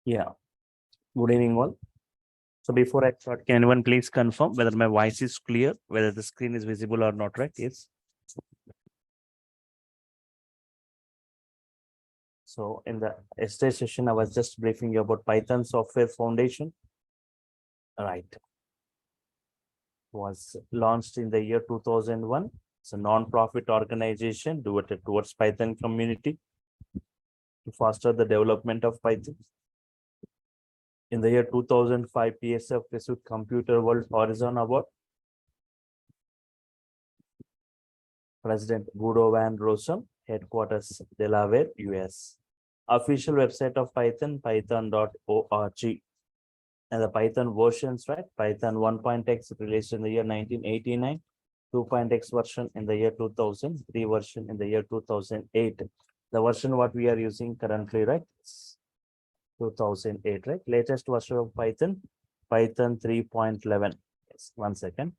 Yeah, good evening all. So before I start, can anyone please confirm whether my voice is clear, whether the screen is visible or not, right? Yes. So in the yesterday session, I was just briefing you about Python Software Foundation. Right. Was launched in the year 2001. It's a non-profit organization devoted towards Python community to foster the development of Python. In the year 2005, PSF received Computer World Horizon Award. President Guido van Rossum, headquarters Delaware, US. Official website of Python, python.org. And the Python versions, right? Python 1.x released in the year 1989, 2.x version in the year 2000, 3 version in the year 2008. The version what we are using currently, right? 2008, right? Latest version of Python, Python 3.11. Yes, 1 second.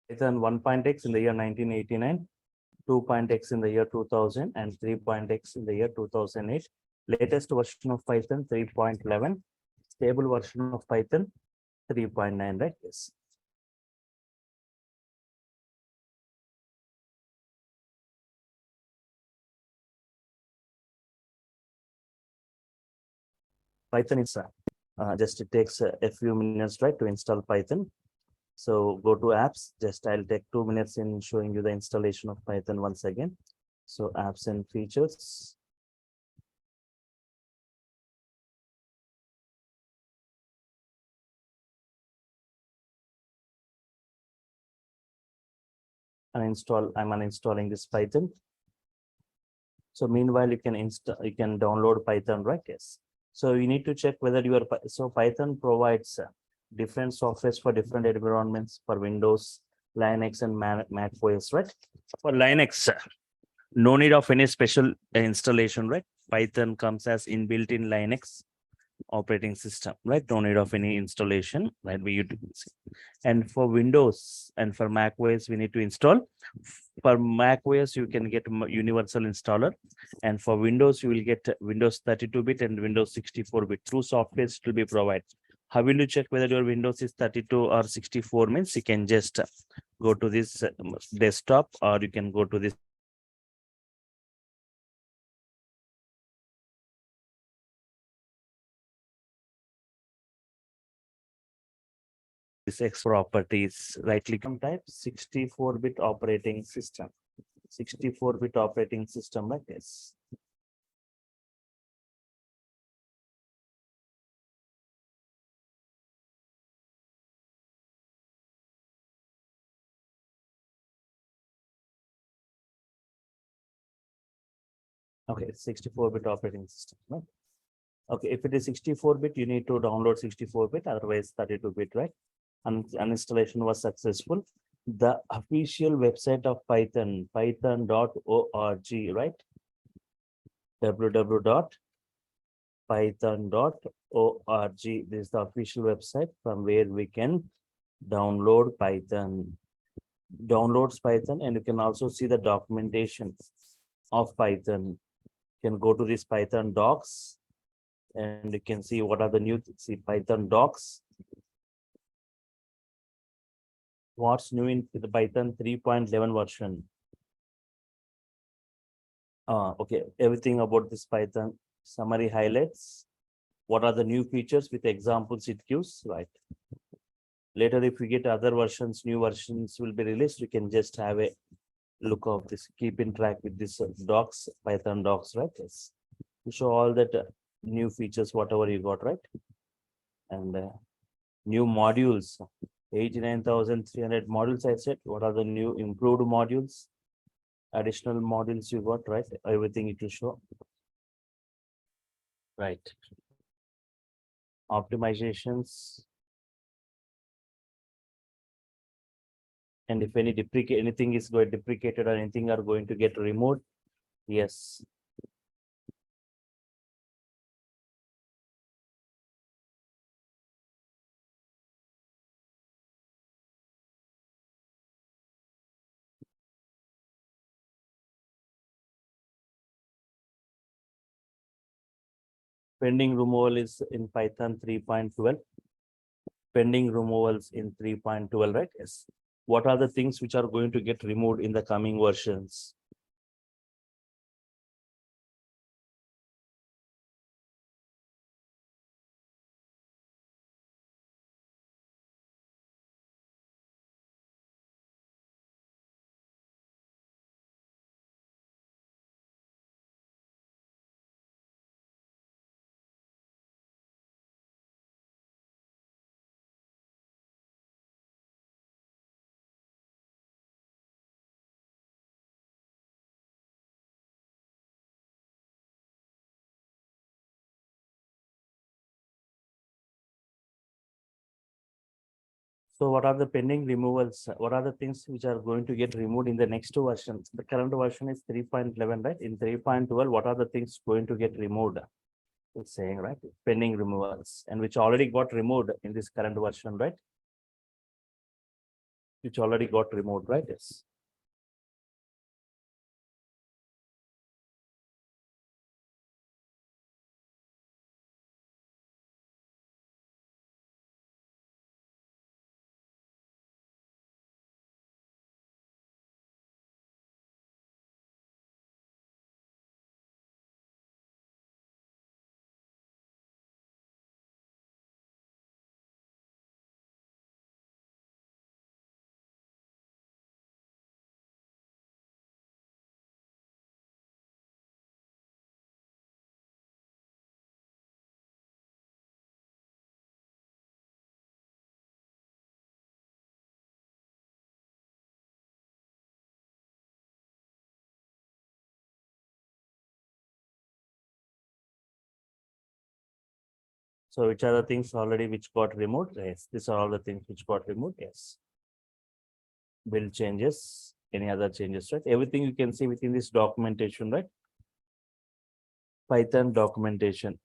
Python 1.x in the year 1989, 2.x in the year 2000, and 3.x in the year 2008. Latest version of Python 3.11, stable version of Python 3.9, right? Yes. Python is just it takes a few minutes, right, to install Python. So go to apps. Just I'll take 2 minutes in showing you the installation of Python once again. So apps and features. Uninstall. I'm uninstalling this Python. So meanwhile, you can download Python, right? Yes. So you need to check whether you are so Python provides different softwares for different environments for Windows, Linux, and Mac OS, right? For Linux, no need of any special installation, right? Python comes as inbuilt in Linux operating system, right? No need of any installation, right? And for Windows and for Mac OS, we need to install. For Mac OS, you can get universal installer, and for Windows, you will get Windows 32-bit and Windows 64-bit. Two softwares will be provided. How will you check whether your Windows is 32 or 64? Means you can just go to this desktop, or you can go to this this X properties, right click on type 64-bit operating system. 64-bit operating system like this. Okay, 64-bit operating system. Right? Okay, if it is 64-bit, you need to download 64-bit, otherwise 32-bit, right? And installation was successful. The official website of Python, python.org, right? www.python.org. This is the official website from where we can download Python. Downloads Python, and you can also see the documentation of Python. You can go to this Python docs, and you can see what are the new, see Python docs. What's new in the Python 3.11 version? Okay, everything about this Python summary highlights. What are the new features with examples it gives, right? Later, if we get other versions, new versions will be released, we can just have a look of this, keep in track with this docs, Python docs, right? Yes. To show all that new features, whatever you got, right? And new modules, 89,300 modules, I said. What are the new improved modules? Additional modules you got, right? Everything it will show. Right. Optimizations. And if any deprecate, anything is going deprecated or anything are going to get removed. Yes. Pending removal is in Python 3.12. Pending removals in 3.12, right? Yes. What are the things which are going to get removed in the coming versions? So what are the pending removals? What are the things which are going to get removed in the next two versions? The current version is 3.11, right? In 3.12, what are the things going to get removed? It's saying, right? Pending removals, and which already got removed in this current version, right? Which already got removed, right? Yes. So which are the things already which got removed? Yes, these are all the things which got removed. Yes. Build changes, any other changes, right? Everything you can see within this documentation, right? Python documentation.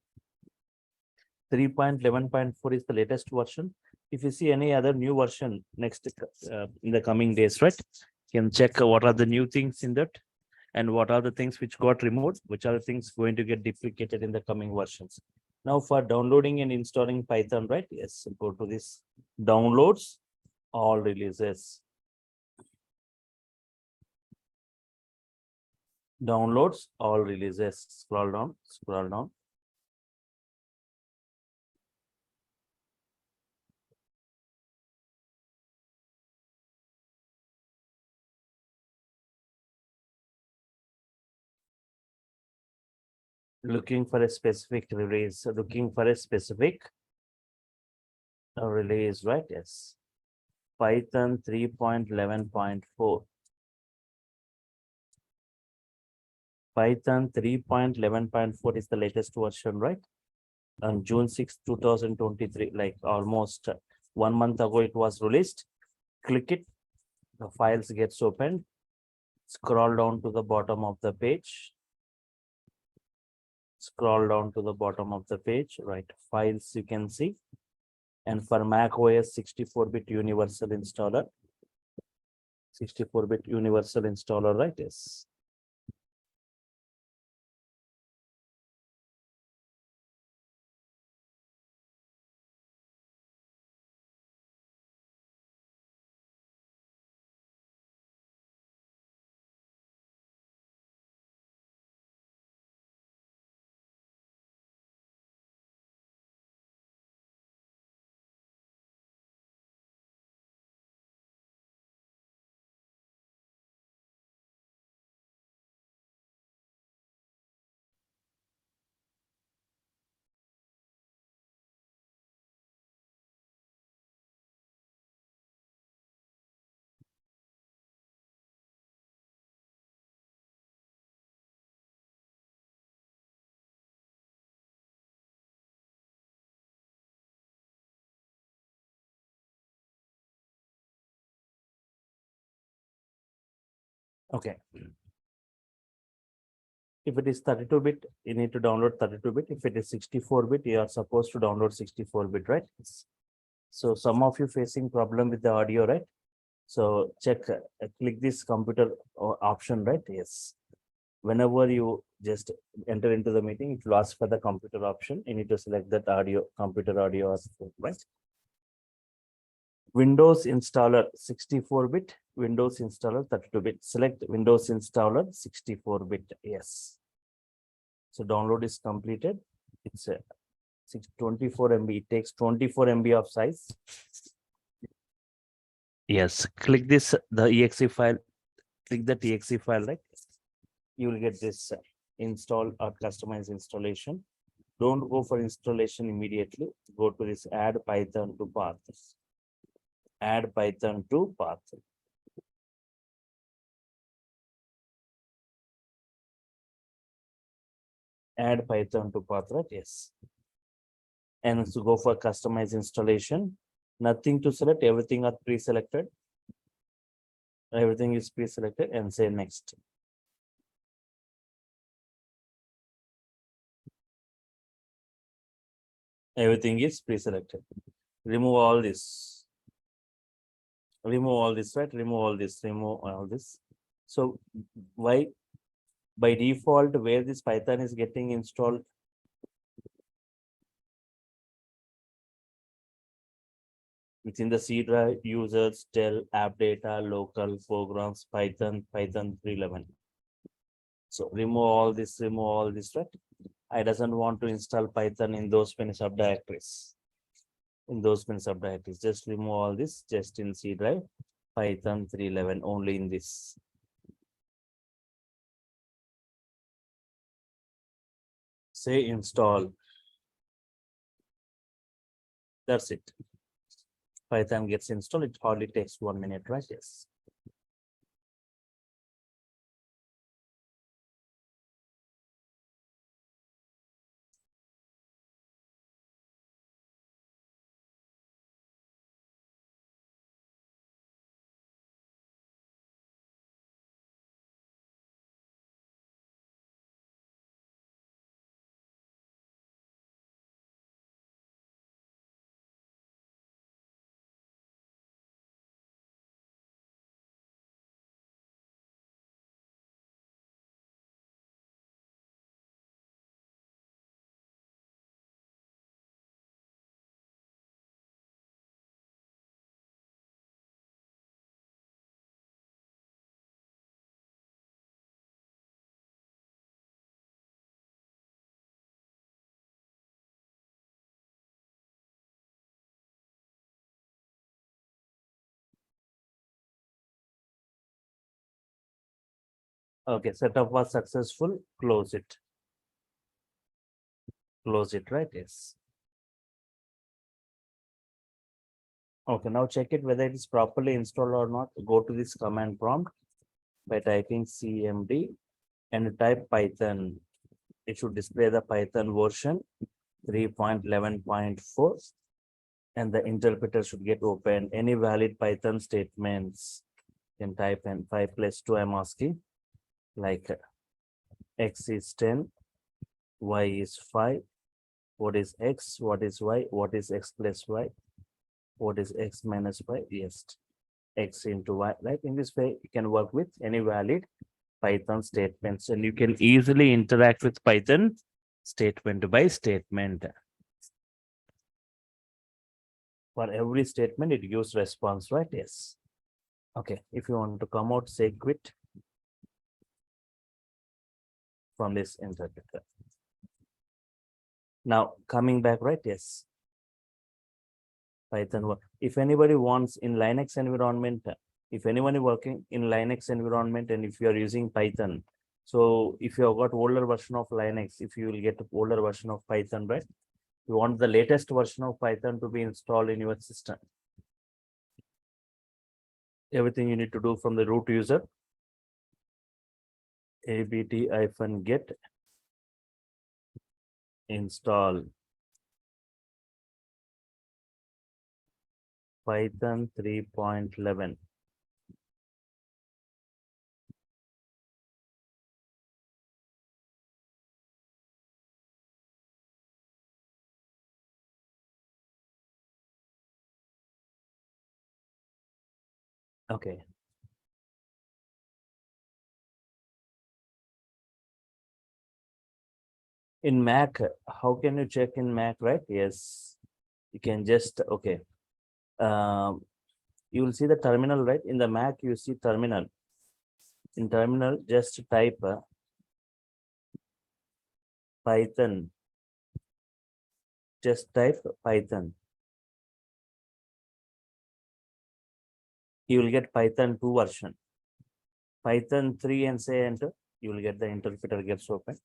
3.11.4 is the latest version. If you see any other new version next in the coming days, right? You can check what are the new things in that and what are the things which got removed, which are the things going to get duplicated in the coming versions. Now for downloading and installing Python, right? Yes, go to this downloads, all releases. Downloads, all releases. Scroll down, scroll down. looking for a specific release, looking for a specific release, right? Yes. Python 3.11.4. Python 3.11.4 is the latest version, right? On June 6, 2023, like almost 1 month ago, it was released. Click it, the files gets opened. Scroll down to the bottom of the page. Scroll down to the bottom of the page, right? Files you can see. And for Mac OS 64-bit universal installer, 64-bit universal installer, right? Yes. Okay. If it is 32-bit, you need to download 32-bit. If it is 64-bit, you are supposed to download 64-bit, right? So some of you facing problem with the audio, right? So check, click this computer option, right? Yes. Whenever you just enter into the meeting, it will ask for the computer option. You need to select that audio, computer audio, right? Windows installer 64-bit, Windows installer 32-bit. Select Windows installer 64-bit. Yes. So download is completed. It's a 24 MB. It takes 24 MB of size. Yes. Click this, the exe file. Click the exe file, right? You will get this install or customize installation. Don't go for installation immediately. Go to this add Python to path. Add Python to path. Add Python to path, right? Yes. And so go for customize installation. Nothing to select, everything are pre-selected. Everything is pre-selected and say next. Everything is pre-selected. Remove all this. Remove all this, right? Remove all this, remove all this. So why by default, where this Python is getting installed? Within the C drive, users, tell, app data, local, programs, Python, Python 3.11. So remove all this, right? I doesn't want to install Python in those many subdirectories. In those many subdirectories, just remove all this, just in C drive, Python 3.11, only in this. Say install. That's it. Python gets installed. It hardly takes 1 minute, right? Yes. Okay, setup was successful. Close it. Close it, right? Yes. Okay, now check it whether it is properly installed or not. Go to this command prompt by typing cmd and type Python. It should display the Python version 3.11.4 and the interpreter should get open. Any valid Python statements can type in 5 plus 2. I'm asking like x is 10, y is 5. What is x? What is y? What is x plus y? What is x minus y? Yes, x into y. Right? In this way, you can work with any valid Python statements and you can easily interact with Python statement by statement. For every statement, it gives response, right? Yes. Okay. If you want to come out, say quit from this interpreter. Now coming back, right? Yes. Python. If anybody wants in Linux environment, if anyone is working in Linux environment and if you are using Python, so if you have got older version of Linux, if you will get older version of Python, right? You want the latest version of Python to be installed in your system. Everything you need to do from the root user, apt-get install Python 3.11. Okay. In Mac, how can you check in Mac, right? Yes, you can just, okay. You will see the terminal, right? In the Mac, you see terminal. In terminal, just type Python. Just type Python. You will get Python 2 version. Python 3 and say enter. You will get the interpreter gets open.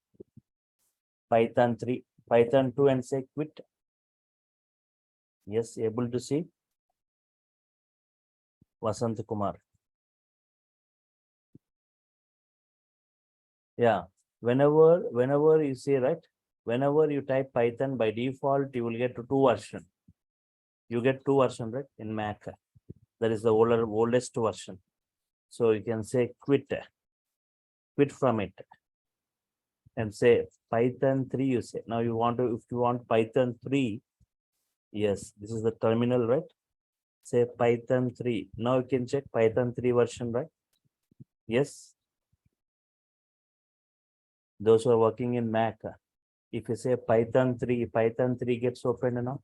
Python 3, Python 2 and say quit. Yes, able to see. Vasant Kumar. Yeah, whenever you say, right, whenever you type Python by default, you will get to 2 version. You get 2 version, right, in Mac. That is the oldest version. So you can say quit from it and say Python 3. You say now you want to, if you want Python 3, yes, this is the terminal, right? Say Python 3. Now you can check Python 3 version, right? Yes. Those who are working in Mac, if you say Python 3, Python 3 gets opened now.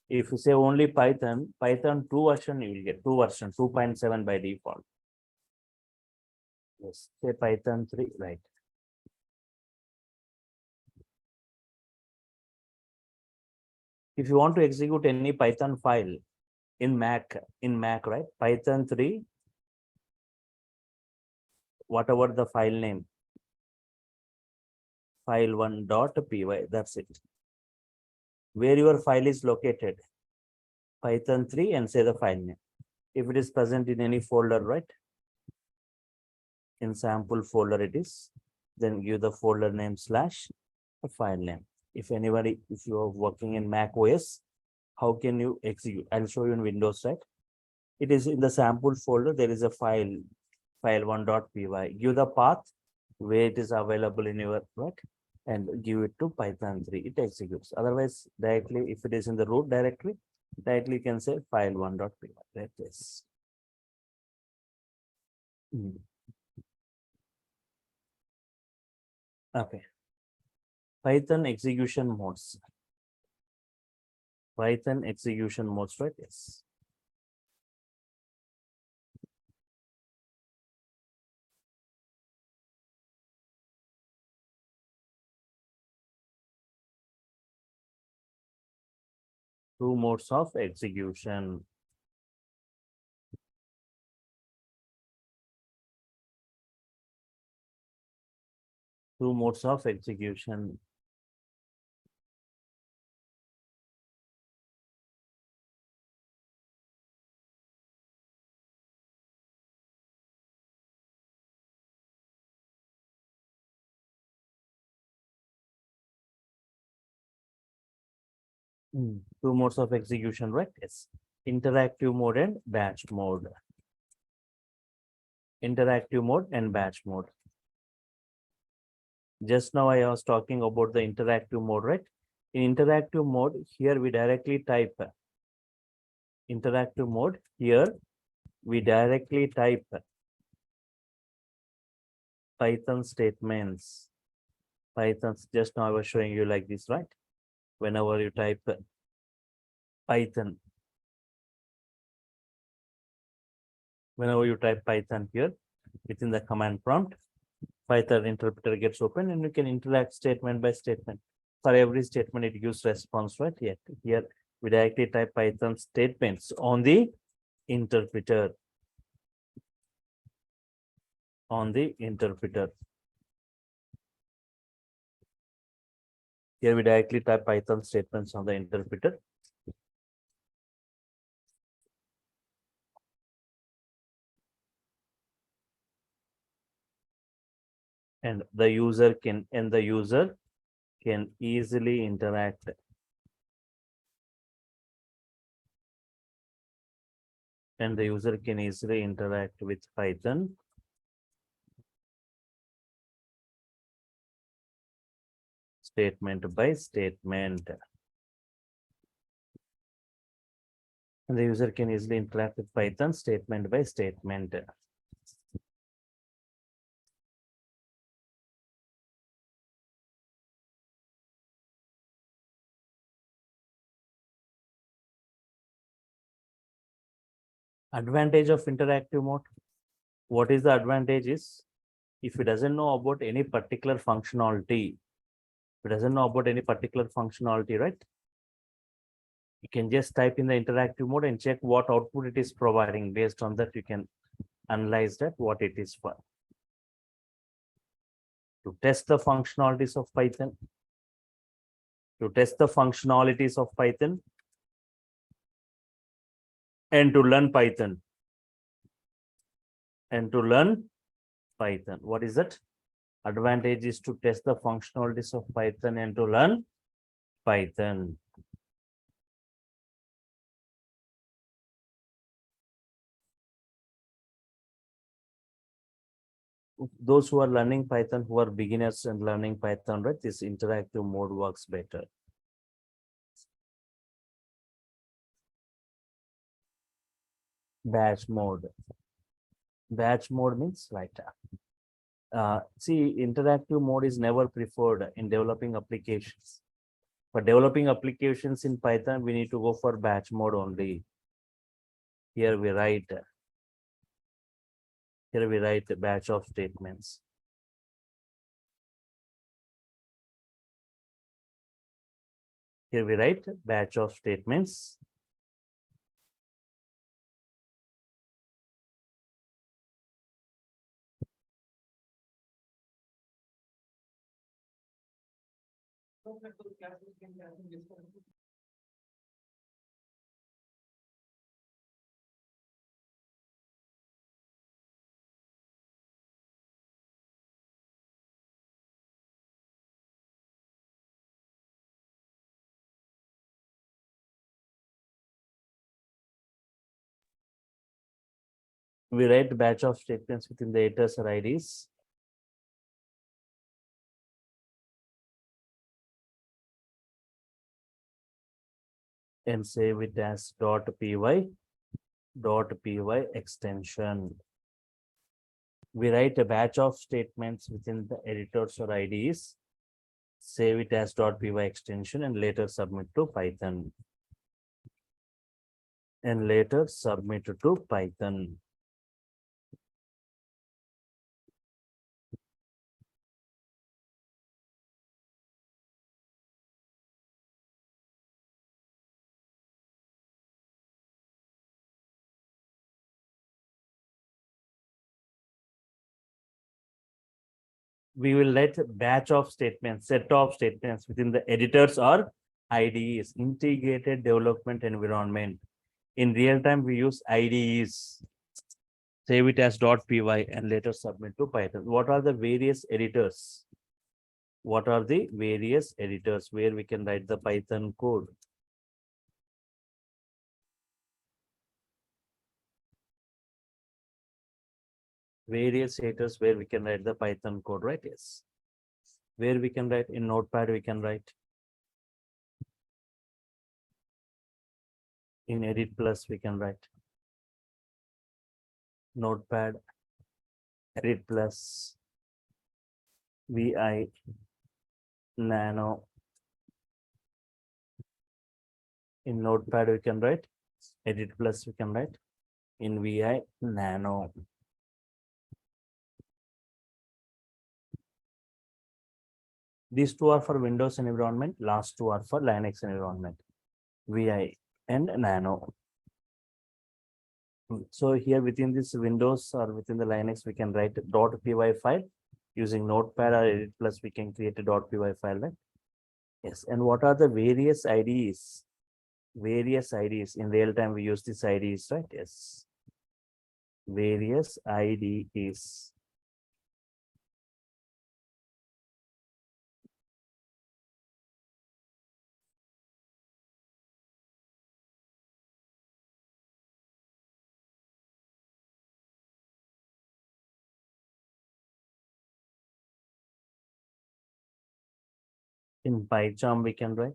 If you say only Python 2 version, you will get 2 version, 2.7 by default. Yes, say Python 3, right? If you want to execute any Python file in Mac, right? Python 3, whatever the file name, file1.py, that's it. Where your file is located, Python 3 and say the file name. If it is present in any folder, right? In sample folder it is, then give the folder name / the file name. If anybody, if you are working in Mac OS, how can you execute? I'll show you in Windows, right? It is in the sample folder. There is a file, file1.py. Give the path where it is available in your, right? And give it to Python 3. It executes. Otherwise, directly, if it is in the root directory, directly you can say file1.py. Right? Yes. Okay. Python execution modes. Python execution modes, right? Yes. Two modes of execution. Two modes of execution. Two modes of execution, right? Yes. Interactive mode and batch mode. Interactive mode and batch mode. Just now I was talking about the interactive mode, right? In interactive mode, here we directly type interactive mode. Here we directly type Python statements. Pythons, just now I was showing you like this, right? Whenever you type Python, whenever you type Python here within the command prompt, Python interpreter gets open and you can interact statement by statement. For every statement, it gives response, right? Yet here we directly type Python statements on the interpreter. On the interpreter. Here we directly type Python statements on the interpreter. And the user can easily interact. And the user can easily interact with Python statement by statement. And the user can easily interact with Python statement by statement. Advantage of interactive mode. What is the advantage is, if he doesn't know about any particular functionality, right? You can just type in the interactive mode and check what output it is providing. Based on that, you can analyze that what it is for. To test the functionalities of Python, and to learn Python. What is that? Advantage is to test the functionalities of Python and to learn Python. Those who are learning Python, who are beginners and learning Python, right? This interactive mode works better. Batch mode. Batch mode means, right? See, interactive mode is never preferred in developing applications. For developing applications in Python, we need to go for batch mode only. Here we write a batch of statements. Here we write batch of statements. We write batch of statements within the editors or IDs. And save it as .py extension. We write a batch of statements within the editors or IDs, save it as .py extension, and later submit to Python. We will let batch of statements, set of statements within the editors or IDEs, integrated development environment. In real time, we use IDEs. Save it as .py and later submit to Python. What are the various editors? Where we can write the Python code? various editors where we can write the Python code, right? Yes. Where we can write in Notepad, we can write. In Edit Plus, we can write. Notepad, Edit Plus, VI, Nano. In Notepad, we can write. Edit Plus, we can write. In VI, Nano. These two are for Windows environment. Last two are for Linux environment. VI and Nano. So here within this Windows or within the Linux, we can write .py file using Notepad or Edit Plus. We can create a .py file, right? Yes. And what are the various IDs? Various IDs in real time. We use these IDs, right? Yes. Various IDs. In PyCharm, we can write.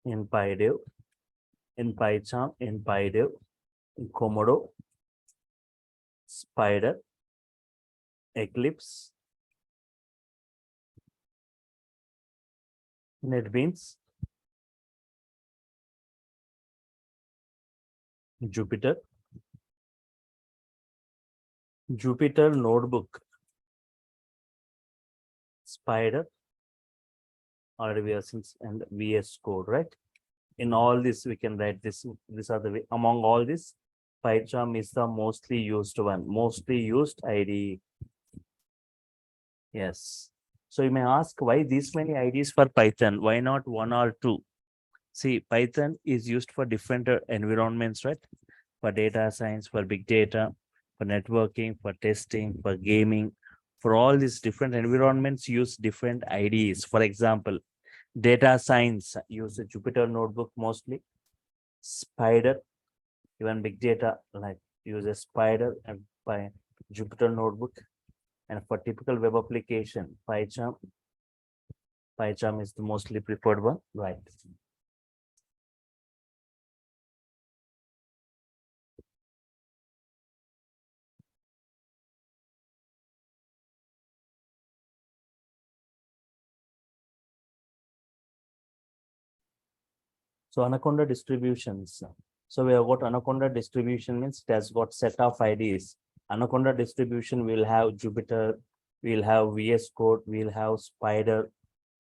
In PyDev, in PyCharm, in PyDev, in Komodo, Spider, Eclipse, NetBeans, Jupyter, Jupyter Notebook, Spider, already we have since, and VS Code, right? In all this, we can write this. These are the way. Among all this, PyCharm is the mostly used one, mostly used IDE. Yes. So you may ask why these many IDs for Python? Why not one or two? See, Python is used for different environments, right? For data science, for big data, for networking, for testing, for gaming. For all these different environments, use different IDs. For example, data science use a Jupyter notebook mostly. Spider, even big data like use a Spider and by Jupyter notebook. And for typical web application, PyCharm is the mostly preferred one, right? So Anaconda distributions. So we have got Anaconda distribution means it has got set of IDs. Anaconda distribution will have Jupyter, we'll have VS Code, we'll have Spider,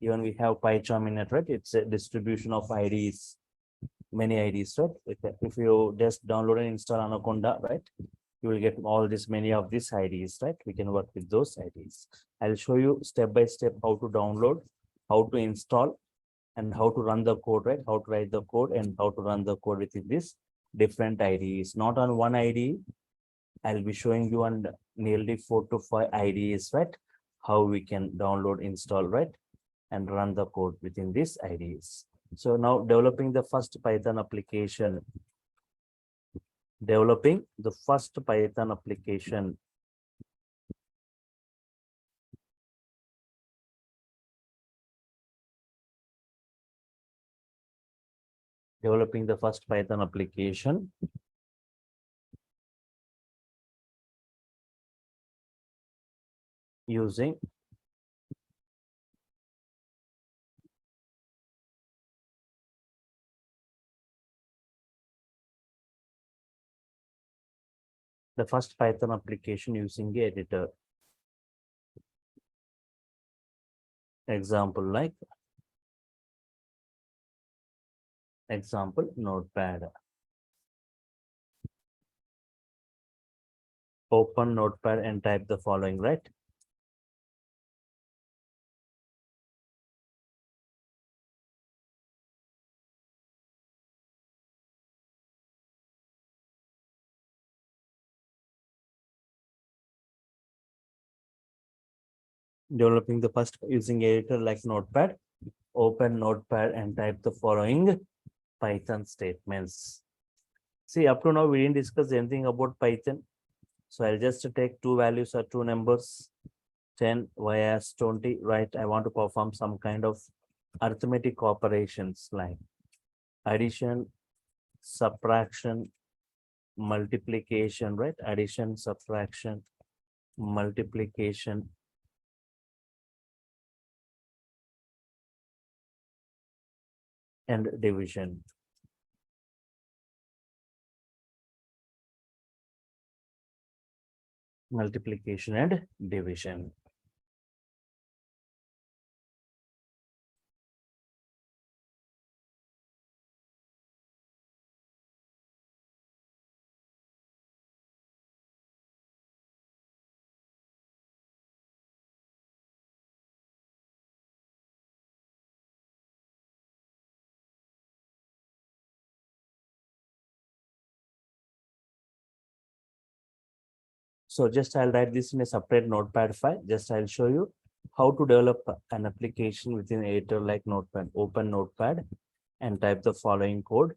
even we have PyCharm in it, right? It's a distribution of IDs, many IDs, right? If you just download and install Anaconda, right? You will get all this, many of these IDs, right? We can work with those IDs. I'll show you step by step how to download, how to install, and how to run the code, right? How to write the code and how to run the code within this different IDs. Not on one ID. I'll be showing you on nearly 4 to 5 IDs, right? How we can download, install, right? And run the code within these IDs. So now developing the first Python application. Developing the first Python application. Developing the first Python application using the first Python application using the editor. Example like example Notepad. Open Notepad and type the following, right? Developing the first using editor like Notepad. Open Notepad and type the following. Python statements. See, up to now, we didn't discuss anything about Python. So I'll just take two values or two numbers, 10 y as 20, right? I want to perform some kind of arithmetic operations like addition, subtraction, multiplication, right? Addition, subtraction, multiplication, and division. Multiplication and division. So just I'll write this in a separate notepad file. Just I'll show you how to develop an application within editor like Notepad. Open Notepad and type the following code.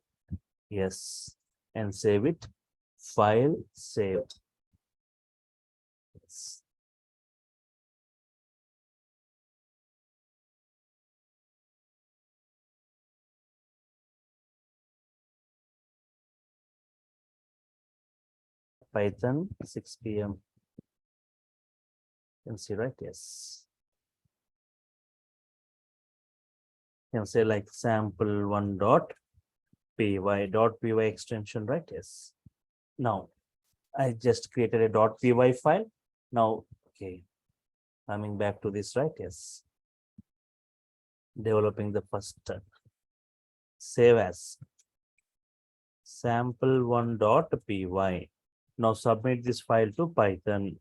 Yes, and save it. File, save. Yes. Python 6 p.m. You can see, right? Yes. You can say like sample1 dot py extension, right? Yes. Now I just created a .py file. Now, okay, coming back to this, right? Yes. Developing the first save as sample1.py. Now submit this file to Python.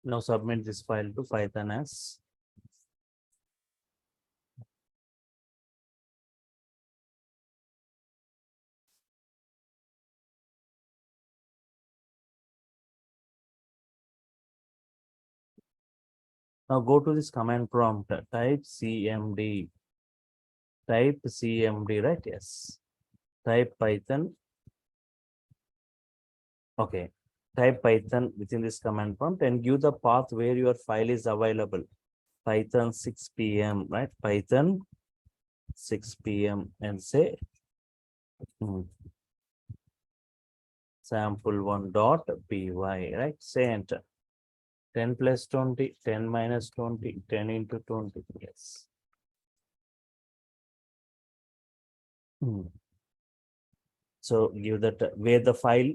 Now submit this file to Python as now go to this command prompt, type cmd, right? Yes. Type Python. Okay. Type Python within this command prompt and give the path where your file is available. Python 6 p.m. right? Python 6 p.m. and say sample1.py, right? Say enter. 10 plus 20, 10 minus 20, 10 into 20. Yes. So give that where the file,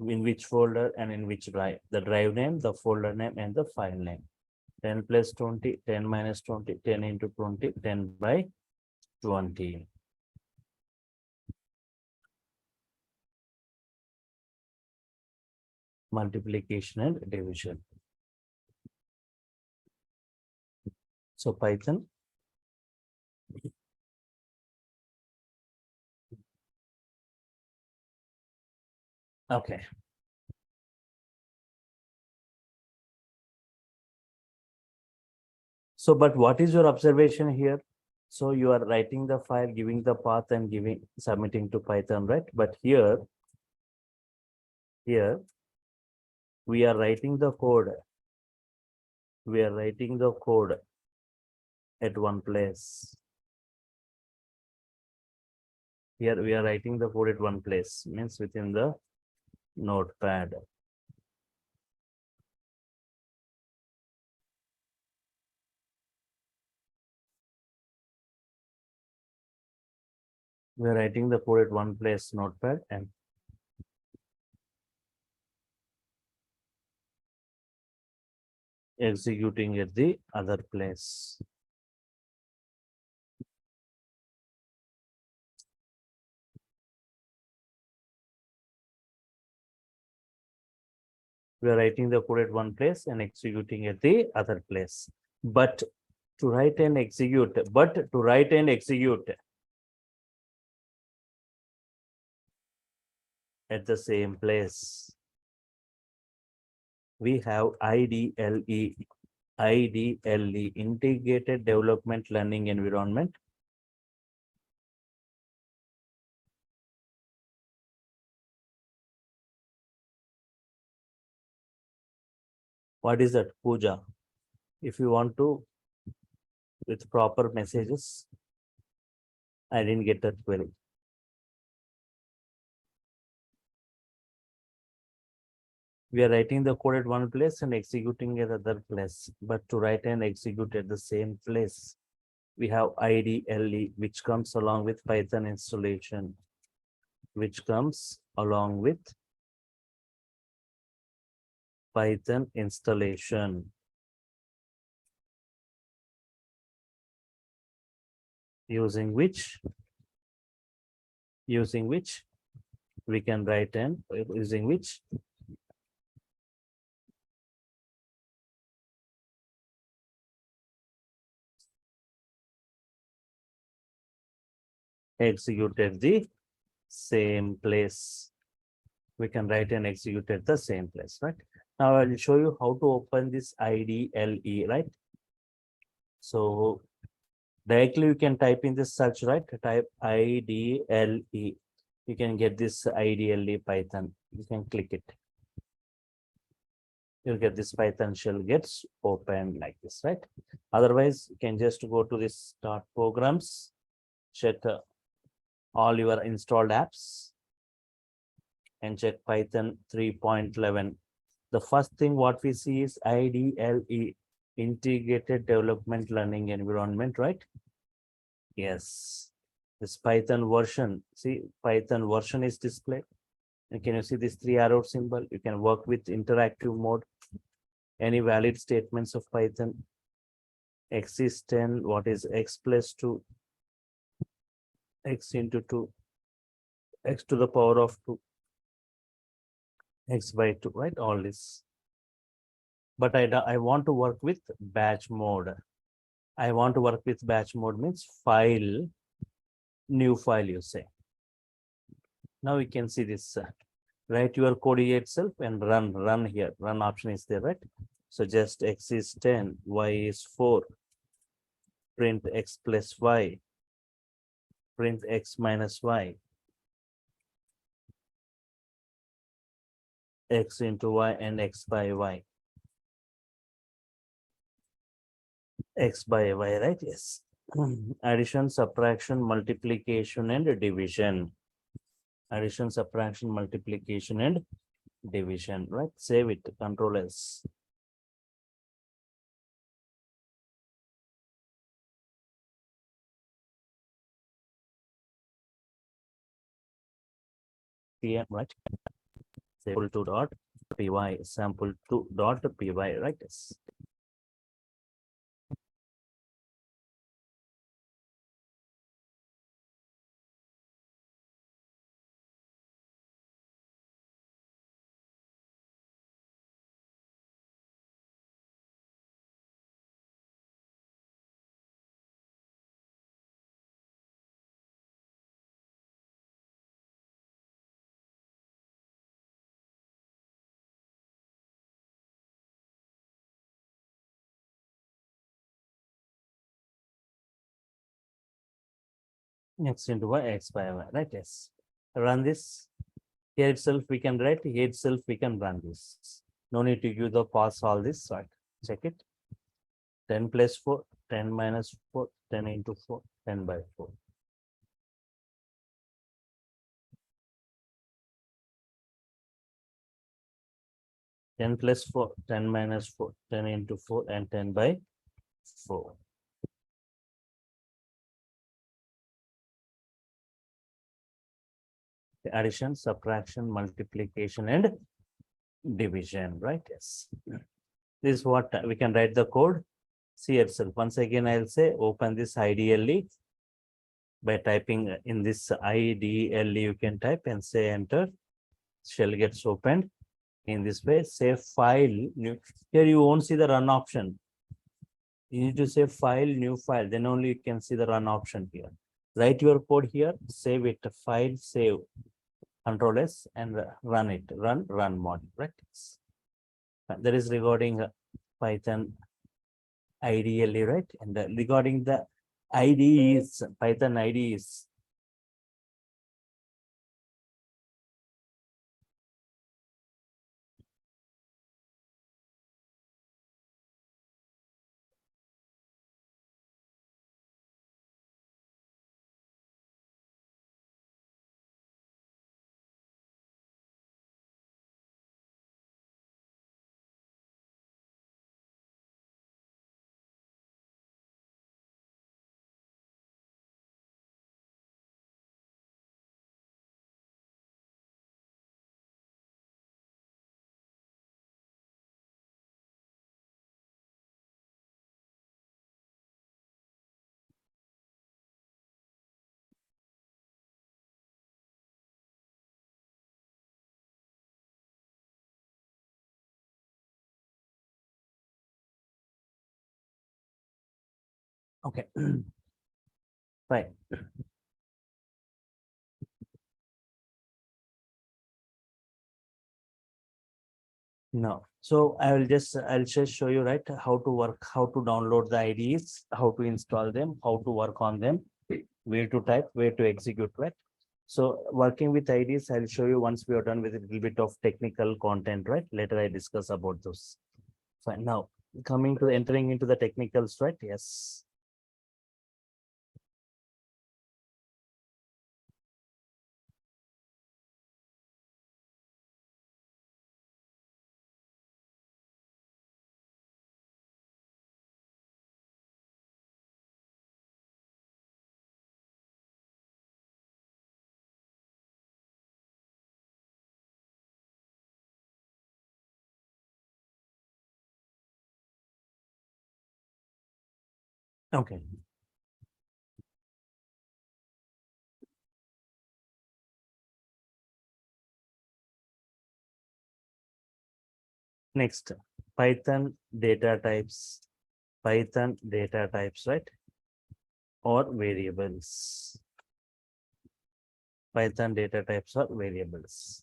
in which folder and in which drive. The drive name, the folder name, and the file name. 10 plus 20, 10 minus 20, 10 into 20, 10 by 20. Multiplication and division. So Python. Okay. So, but what is your observation here? So you are writing the file, giving the path and submitting to Python, right? But here we are writing the code. We are writing the code at one place. Here we are writing the code at one place, means within the notepad. We are writing the code at one place, notepad, and executing at the other place. We are writing the code at one place and executing at the other place. But to write and execute at the same place. We have IDLE, Integrated Development Learning Environment. What is that? Puja. If you want to, with proper messages, I didn't get that query. We are writing the code at one place and executing at other place. But to write and execute at the same place, we have IDLE, which comes along with Python installation, which comes along with Python installation, using which we can write and using which execute at the same place. We can write and execute at the same place, right? Now I will show you how to open this IDLE, right? So directly you can type in this search, right? Type IDLE. You can get this IDLE Python. You can click it. You'll get this Python shell gets opened like this, right? Otherwise, you can just go to this start programs, check all your installed apps, and check Python 3.11. The first thing what we see is IDLE, Integrated Development Learning Environment, right? Yes, this Python version. See, Python version is displayed. And can you see this 3 arrow symbol? You can work with interactive mode. Any valid statements of Python. X is 10. What is x plus 2? X into 2. X to the power of 2. X by 2, right? All this. But I want to work with batch mode. I want to work with batch mode means file, new file you say. Now we can see this. Write your code here itself and run here. Run option is there, right? So just x is 10, y is 4. Print x plus y. Print x minus y. X into y and x by y. X by y, right? Yes. Addition, subtraction, multiplication, and division. Addition, subtraction, multiplication, and division, right? Save it, Control S. PM, right? Sample2 dot py, sample2 dot py, right? Yes. X into y, x by y, right? Yes. Run this. Here itself we can write, here itself we can run this. No need to give the pass all this, right? Check it. 10 plus 4, 10 minus 4, 10 into 4, 10 by 4. Ten plus 4, 10 minus 4, 10 into 4, and 10 by 4. Addition, subtraction, multiplication, and division, right? Yes. This is what we can write the code. See itself. Once again, I'll say open this IDLE by typing in this IDLE. You can type and say enter. Shell gets opened in this way. Save file. Here you won't see the run option. You need to say file, new file. Then only you can see the run option here. Write your code here. Save it. File, save. Control S and run it. Run mod. Right. That is regarding Python ideally, right? And regarding the IDEs, Python IDEs. Okay, fine. No. So I'll just show you, right, how to work, how to download the IDEs, how to install them, how to work on them, where to type, where to execute, right? So working with IDEs, I'll show you once we are done with a little bit of technical content, right? Later I discuss about those. Fine. Now coming to entering into the technicals, right? Yes. Okay. Next, Python data types. Python data types, right? Or variables. Python data types or variables.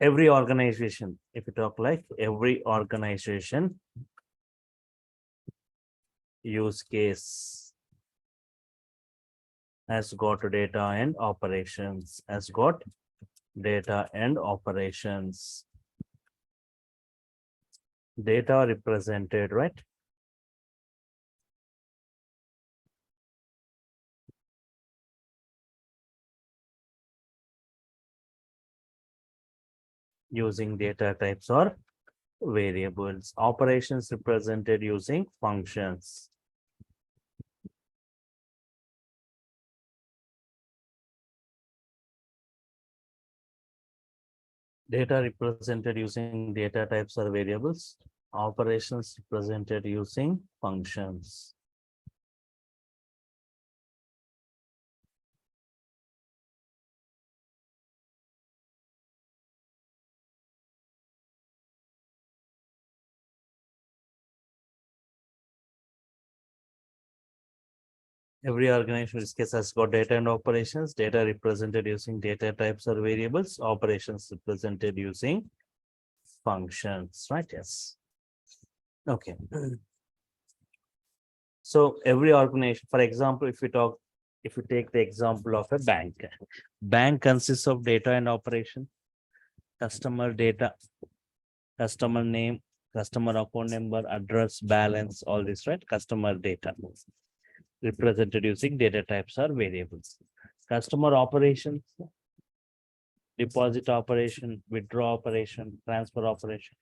Every organization, if you talk like every organization use case has got data and operations, has got data and operations. Data represented, right? Using data types or variables. Operations represented using functions. Data represented using data types or variables. Operations represented using functions. Every organization in this case has got data and operations, data represented using data types or variables, operations represented using functions, right? Yes. Okay. So every organization, for example, if you take the example of a bank consists of data and operation, customer data, customer name, customer account number, address, balance, all this, right? Customer data represented using data types or variables. Customer operations, deposit operation, withdraw operation, transfer operation.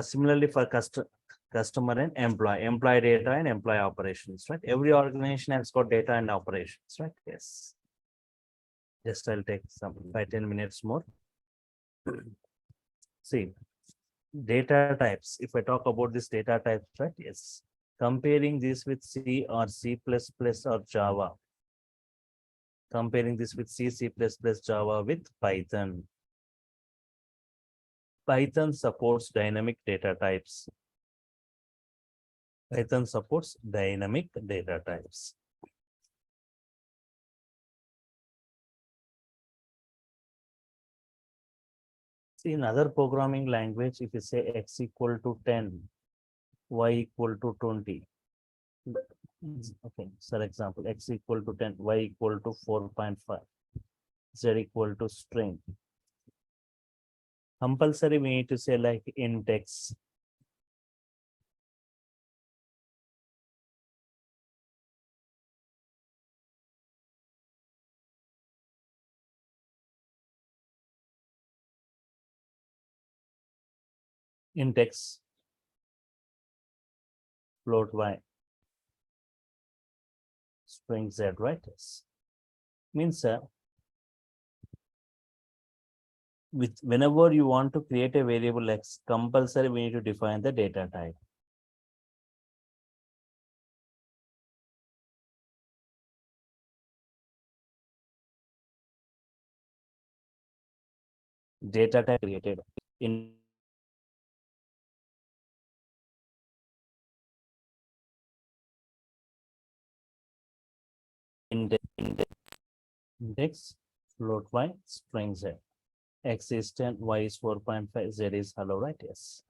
Similarly for customer and employee data and employee operations, right? Every organization has got data and operations, right? Yes. Just I'll take some 5-10 minutes more. See, data types. If I talk about this data types, right? Yes. Comparing this with C or C++ or Java. Comparing this with C, C++, Java with Python. Python supports dynamic data types. Python supports dynamic data types. See, in other programming language, if you say x equal to 10, y equal to 20. Okay, for example, x equal to 10, y equal to 4.5, z equal to string. Compulsory, we need to say like int x. Int x, float y, string z, right? Yes. Means with whenever you want to create a variable x, compulsory we need to define the data type. Data type created in index, float y, string z. X is 10, y is 4.5, z is hello, right? Yes.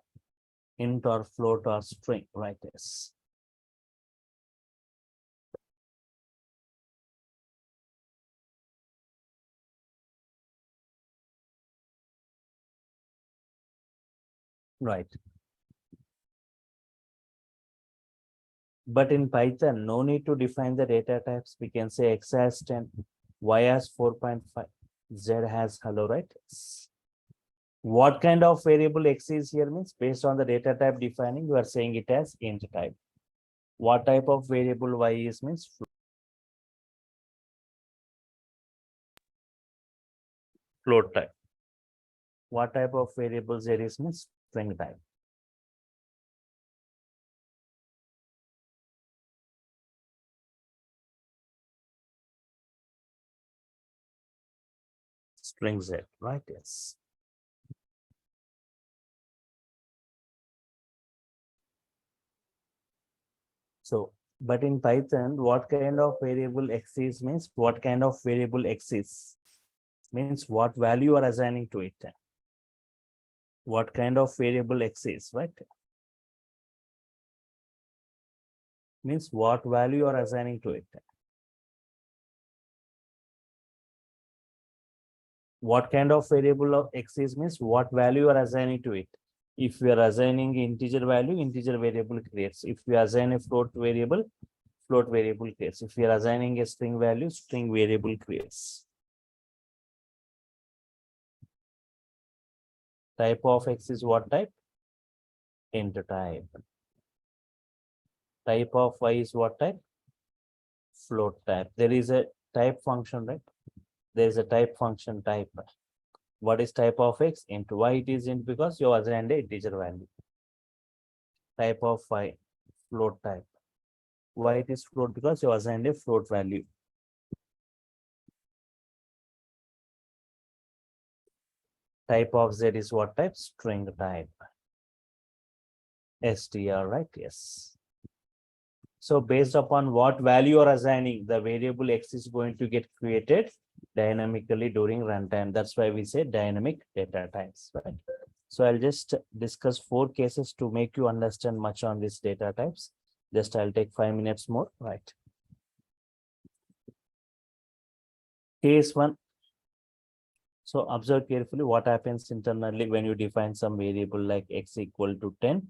Int or float or string, right? Yes. Right. But in Python, no need to define the data types. We can say x has 10, y has 4.5, z has hello, right? Yes. What kind of variable x is here means based on the data type defining, you are saying it as int type. What type of variable y is means float type. What type of variable z is means string type. String z, right? Yes. So, but in Python, what kind of variable x is means what kind of variable x is means what value you are assigning to it. What kind of variable x is, right? Means what value you are assigning to it. What kind of variable of x is means what value you are assigning to it. If we are assigning integer value, integer variable creates. If we assign a float variable creates. If we are assigning a string value, string variable creates. Type of x is what type? Int type. Type of y is what type? Float type. There is a type function, right? There is a type function type. What is type of x? Int. Why it is int? Because you assigned a integer value. Type of y, float type. Why it is float? Because you assigned a float value. Type of z is what type? String type. str, right? Yes. So based upon what value you are assigning, the variable x is going to get created dynamically during runtime. That's why we say dynamic data types, right? So I'll just discuss 4 cases to make you understand much on these data types. Just I'll take 5 minutes more, right? Case 1. So observe carefully what happens internally when you define some variable like x equal to 10.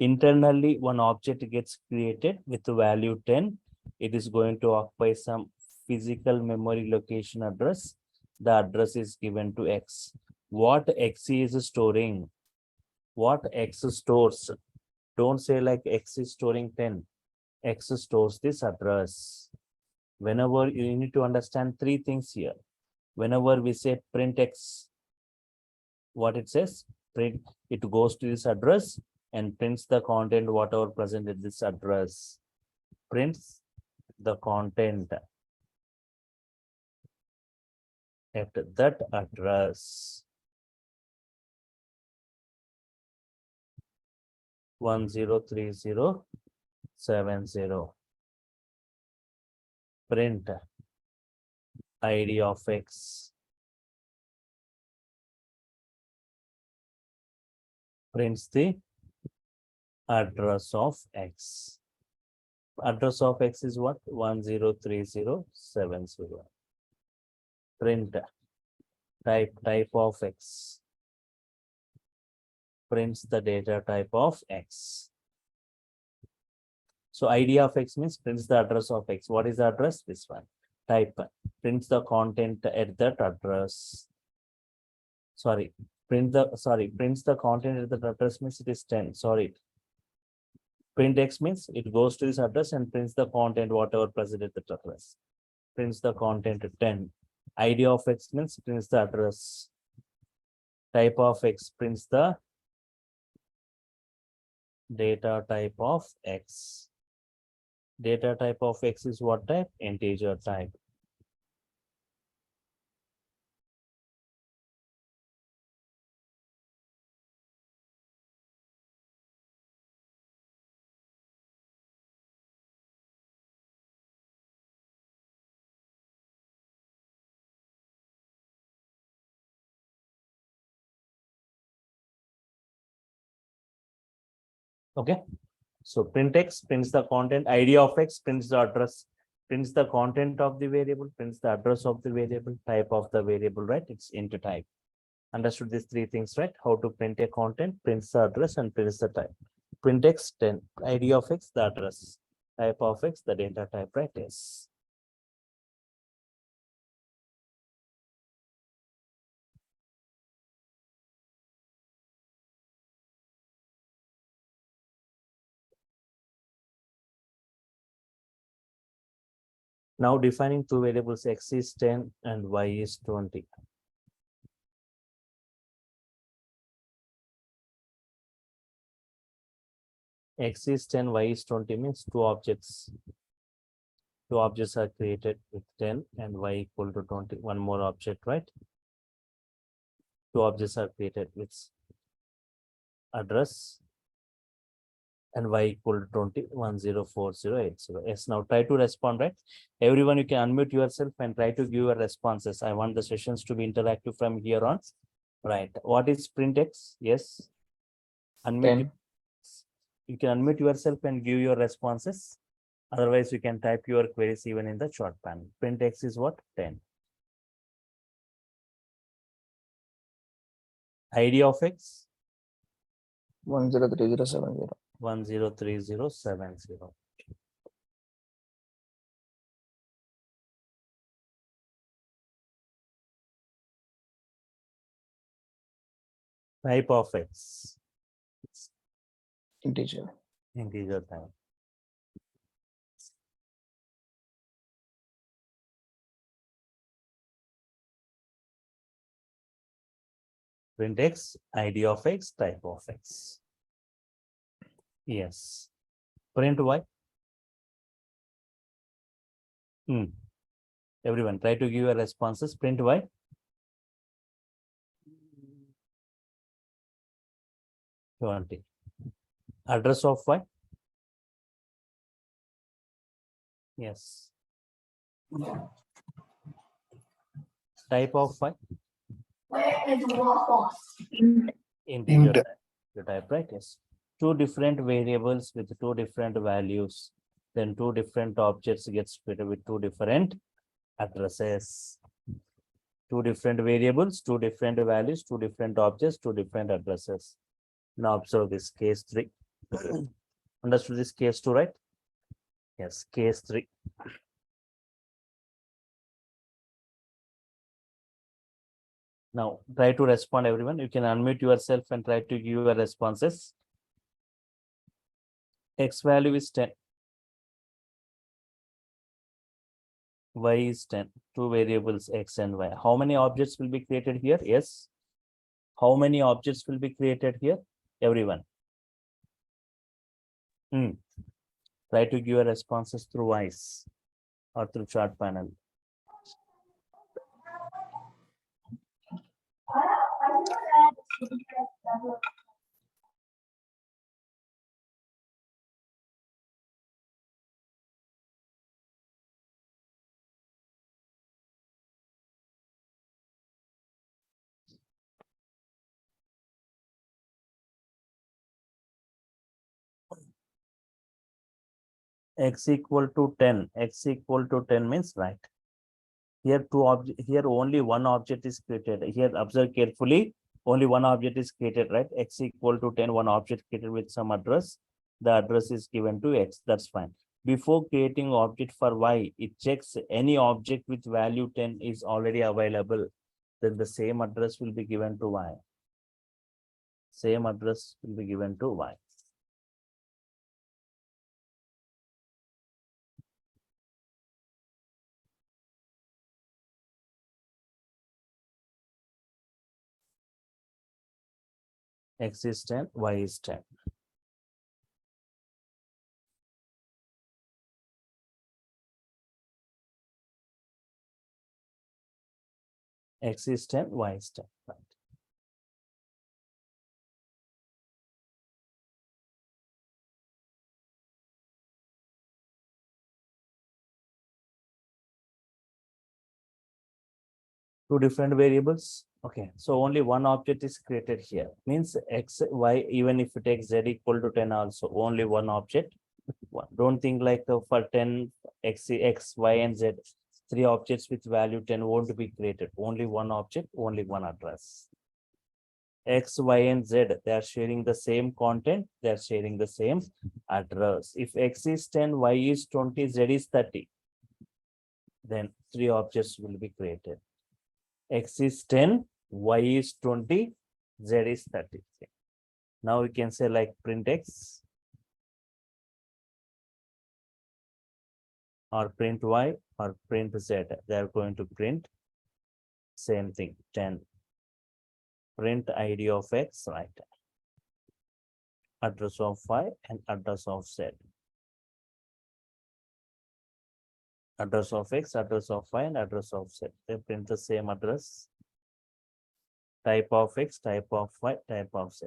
Internally, one object gets created with the value 10. It is going to occupy some physical memory location address. The address is given to x. What x is storing? What x stores? Don't say like x is storing 10. X stores this address. Whenever you need to understand 3 things here. Whenever we say print x, what it says? Print, it goes to this address and prints the content whatever present at this address. Prints the content at that address. 1030 70. Print ID of X. Prints the address of X. Address of X is what? 103070. Print type of X. Prints the data type of X. So ID of X means prints the address of X. What is the address? This one. Type prints the content at that address. Prints the content at that address means it is 10. Print X means it goes to this address and prints the content whatever present at the address. Prints the content at 10. ID of X means prints the address. Type of X prints the data type of X. Data type of X is what type? Integer type. Okay. So print X prints the content, ID of X prints the address, prints the content of the variable, prints the address of the variable, type of the variable, right? It's int type. Understood these three things, right? How to print a content, prints the address and prints the type. Print X 10, ID of X, the address, type of X, the data type, right? Yes. Now defining two variables, X is 10 and Y is 20. X is 10, Y is 20 means two objects. Two objects are created with 10 and Y equal to 20. One more object, right? Two objects are created with address and Y equal to 20, 104080. Yes, now try to respond, right? Everyone, you can unmute yourself and try to give your responses. I want the sessions to be interactive from here on. Right. What is print X? Yes. Unmute. You can unmute yourself and give your responses. Otherwise, you can type your queries even in the chat panel. Print X is what? 10. ID of X? 103070. 103070. Type of X? Integer. Integer type. Print X, ID of X, type of X. Yes. Print Y. Everyone, try to give your responses. Print Y. 20. Address of Y. Yes. Type of Y. Integer type. You type, right? Yes. Two different variables with two different values. Then two different objects get split with two different addresses. Two different variables, two different values, two different objects, two different addresses. Now observe this case 3. Understood this case 2, right? Yes, case 3. Now try to respond, everyone. You can unmute yourself and try to give your responses. X value is 10. Y is 10. Two variables X and Y. How many objects will be created here? Yes. How many objects will be created here? Everyone. Try to give your responses through voice or through chat panel. X equal to 10. X equal to 10 means right. Here here only one object is created. Here observe carefully. Only one object is created, right? X equal to 10, one object created with some address. The address is given to X. That's fine. Before creating object for Y, it checks any object with value 10 is already available. Then the same address will be given to Y. Same address will be given to Y. X is 10, Y is 10. X is 10, Y is 10. Right. Two different variables. Okay, so only one object is created here. Means X, Y, even if you take Z equal to 10 also, only one object. Don't think like for 10, X, Y, and Z, three objects with value 10 won't be created. Only one object, only one address. X, Y, and Z, they are sharing the same content, they are sharing the same address. If X is 10, Y is 20, Z is 30, then three objects will be created. X is 10, Y is 20, Z is 30. Now we can say like print X or print Y or print Z. They are going to print same thing, 10. Print ID of X, right? Address of Y and address of Z. Address of X, address of Y, and address of Z. They print the same address. Type of X, type of Y, type of Z.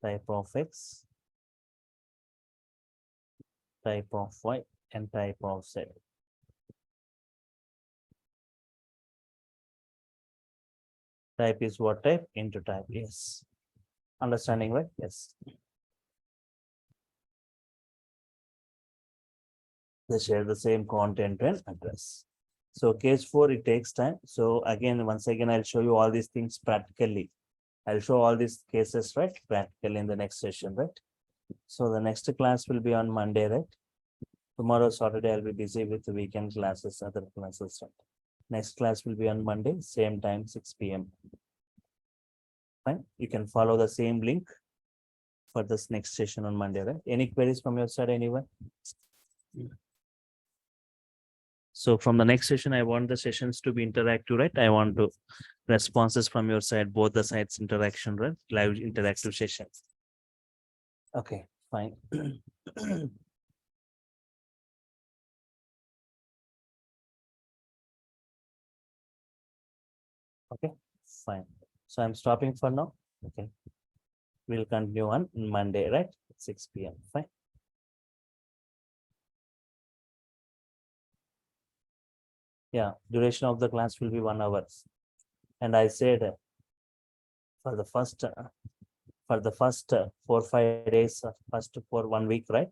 Type of X, type of Y, and type of Z. Type is what type? Into type. Yes. Understanding, right? Yes. They share the same content and address. So case 4, it takes time. So again, once again, I'll show you all these things practically. I'll show all these cases, right? Practically in the next session, right? So the next class will be on Monday, right? Tomorrow, Saturday, I'll be busy with the weekend classes, other classes, right? Next class will be on Monday, same time, 6 p.m. Fine. You can follow the same link for this next session on Monday, right? Any queries from your side, anyone? So from the next session, I want the sessions to be interactive, right? I want to responses from your side, both the sides interaction, right? Live interactive sessions. Okay, fine. Okay, fine. So I'm stopping for now. Okay. We'll continue on Monday, right? 6 p.m. Fine. Yeah, duration of the class will be 1 hour. And I said for the first 4-5 days, first for 1 week, right?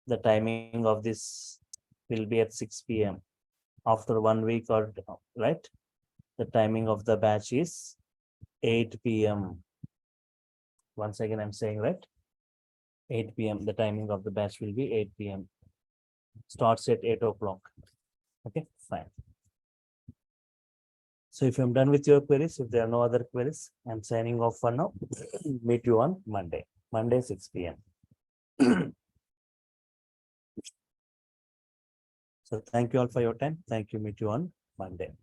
The timing of this will be at 6 p.m. After 1 week or right, the timing of the batch is 8 p.m. Once again, I'm saying right, 8 p.m. The timing of the batch will be 8 p.m. Starts at 8 o'clock. Okay, fine. So if I'm done with your queries, if there are no other queries, I'm signing off for now. Meet you on Monday, 6 p.m. So thank you all for your time. Thank you. Meet you on Monday.